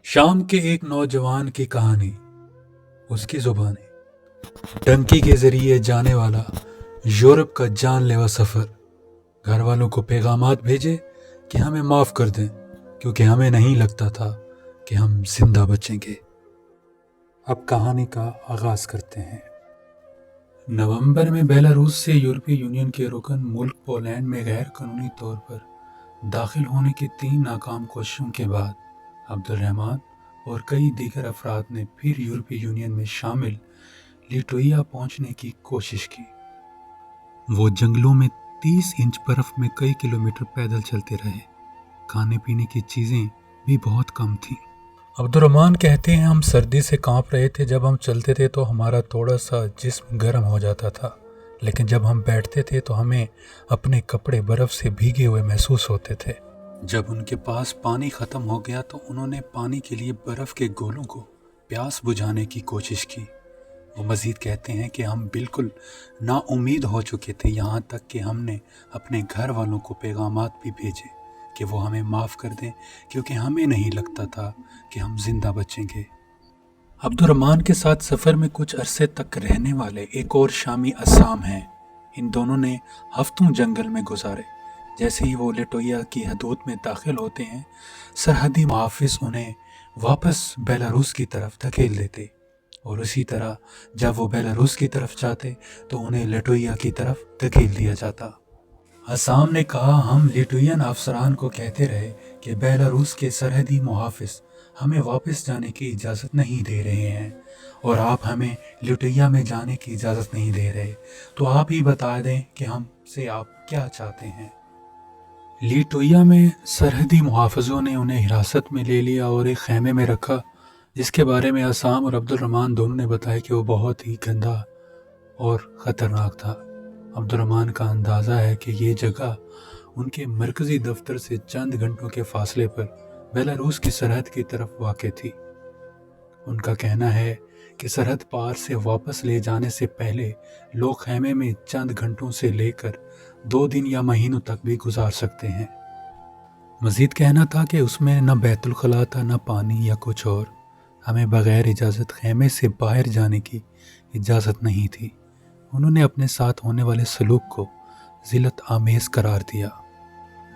शाम के एक नौजवान की कहानी, उसकी जुबानी। डंकी के जरिए जाने वाला यूरोप का जानलेवा सफर। घर वालों को पैगामात भेजे कि हमें माफ कर दें, क्योंकि हमें नहीं लगता था कि हम जिंदा बचेंगे। अब कहानी का आगाज करते हैं। नवंबर में बेलारूस से यूरोपीय यूनियन के रुकन मुल्क पोलैंड में गैर कानूनी तौर पर दाखिल होने की 3 नाकाम कोशिशों के बाद अब्दुर्रहमान और कई दीगर अफराद ने फिर यूरोपीय यूनियन में शामिल लिटुइया पहुंचने की कोशिश की। वो जंगलों में 30 इंच बर्फ में कई किलोमीटर पैदल चलते रहे। खाने पीने की चीजें भी बहुत कम थीं। अब्दुर्रहमान कहते हैं, हम सर्दी से कांप रहे थे। जब हम चलते थे तो हमारा थोड़ा सा जिस्म गर्म हो जाता था, लेकिन जब हम बैठते थे तो हमें अपने कपड़े बर्फ से भीगे हुए महसूस होते थे। जब उनके पास पानी खत्म हो गया तो उन्होंने पानी के लिए बर्फ के गोलों को प्यास बुझाने की कोशिश की। वो मजीद कहते हैं कि हम बिल्कुल नाउम्मीद हो चुके थे, यहाँ तक कि हमने अपने घर वालों को पैगामात भी भेजे कि वो हमें माफ़ कर दें, क्योंकि हमें नहीं लगता था कि हम जिंदा बचेंगे। अब्दुर्रहमान के साथ सफ़र में कुछ अरसे तक रहने वाले एक और शामी असाम हैं। इन दोनों ने हफ्तों जंगल में गुजारे। जैसे ही वो लिटुइया की हदूद में दाखिल होते हैं, सरहदी मुहाफिज उन्हें वापस बेलारूस की तरफ धकेल देते, और उसी तरह जब वो बेलारूस की तरफ जाते तो उन्हें लिटुइया की तरफ धकेल दिया जाता। असाम ने कहा, हम लिटुइयन अफसरान को कहते रहे कि बेलारूस के सरहदी मुहाफिज हमें वापस जाने की इजाज़त नहीं दे रहे हैं, और आप हमें लिटुइया में जाने की इजाज़त नहीं दे रहे, तो आप ही बता दें कि हमसे आप क्या चाहते हैं। लिटुइया में सरहदी मुहाफ़िज़ों ने उन्हें हिरासत में ले लिया और एक खैमे में रखा, जिसके बारे में असाम और अब्दुर्रहमान दोनों ने बताया कि वो बहुत ही गंदा और ख़तरनाक था। अब्दुर्रहमान का अंदाज़ा है कि ये जगह उनके मरकज़ी दफ्तर से चंद घंटों के फासले पर बेलारूस की सरहद की तरफ वाक़ थी। उनका कहना है कि सरहद पार से वापस ले जाने से पहले लोग खैमे में चंद घंटों से लेकर 2 दिन या महीनों तक भी गुजार सकते हैं। मज़ीद कहना था कि उसमें न बैतुल खला था, न पानी या कुछ और। हमें बग़ैर इजाज़त खैमे से बाहर जाने की इजाज़त नहीं थी। उन्होंने अपने साथ होने वाले सलूक को ज़िल्लत आमेज़ करार दिया।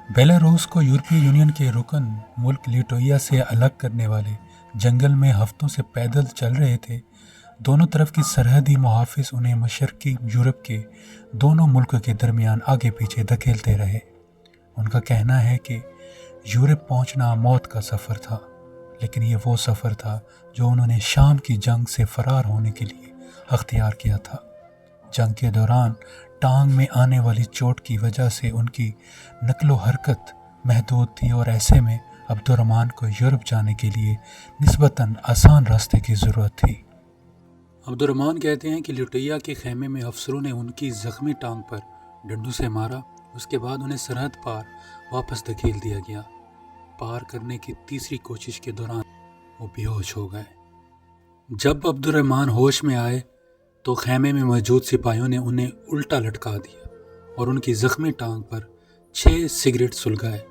बेलारूस को यूरोपीय यूनियन के रुकन मुल्क लिटुइया से अलग करने वाले जंगल में हफ्तों से पैदल चल रहे थे। दोनों तरफ की सरहदी मुहाफिज उन्हें मशरकी यूरोप के दोनों मुल्क के दरमियान आगे पीछे धकेलते रहे। उनका कहना है कि यूरोप पहुंचना मौत का सफ़र था, लेकिन ये वो सफ़र था जो उन्होंने शाम की जंग से फ़रार होने के लिए अख्तियार किया था। जंग के दौरान टांग में आने वाली चोट की वजह से उनकी नकलो हरकत महदूद थी, और ऐसे में अब्दुर्रहमान को यूरोप जाने के लिए निस्बतन आसान रास्ते की ज़रूरत थी। अब्दुर्रहमान कहते हैं कि लिटुइया के खैमे में अफसरों ने उनकी ज़ख्मी टांग पर डंडों से मारा। उसके बाद उन्हें सरहद पार वापस धकेल दिया गया। पार करने की तीसरी कोशिश के दौरान वो बेहोश हो गए। जब अब्दुर्रहमान होश में आए तो खैमे में मौजूद सिपाहियों ने उन्हें उल्टा लटका दिया और उनकी ज़ख्मी टांग पर 6 सिगरेट सुलगाए।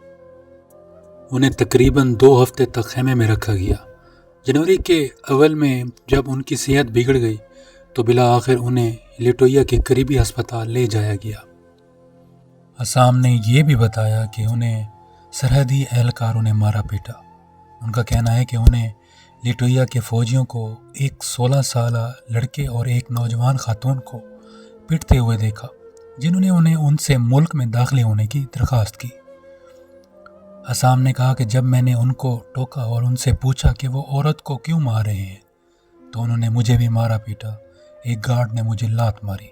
उन्हें तकरीबन 2 हफ्ते तक खैमे में रखा गया। जनवरी के अव्वल में जब उनकी सेहत बिगड़ गई तो बिला आखिर उन्हें लिटुइया के करीबी अस्पताल ले जाया गया। असाम ने यह भी बताया कि उन्हें सरहदी एहलकारों ने मारा पीटा। उनका कहना है कि उन्हें लिटुइया के फौजियों को एक 16 साला लड़के और एक नौजवान खातून को पीटते हुए देखा, जिन्होंने उन्हें उनसे मुल्क में दाखिल होने की दरख्वास्त की। असाम ने कहा कि जब मैंने उनको टोका और उनसे पूछा कि वो औरत को क्यों मार रहे हैं, तो उन्होंने मुझे भी मारा पीटा। एक गार्ड ने मुझे लात मारी।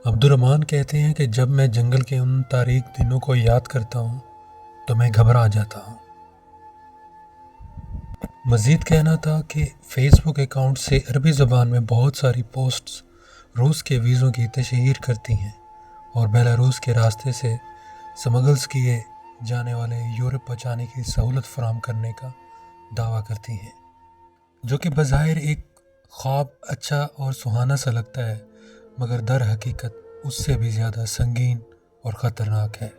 अब्दुर्रहमान कहते हैं कि जब मैं जंगल के उन तारीख दिनों को याद करता हूँ तो मैं घबरा जाता हूँ। मज़ीद कहना था कि फ़ेसबुक अकाउंट से अरबी ज़बान में बहुत सारी पोस्ट्स रूस के वीज़ों की तशहीर करती हैं और बेलारूस के रास्ते से स्मगल्स किए जाने वाले यूरोप पहुँचाने की सहूलत फराहम करने का दावा करती हैं, जो कि बज़ाहिर एक ख्वाब अच्छा और सुहाना सा लगता है, मगर दर हकीकत उससे भी ज़्यादा संगीन और ख़तरनाक है।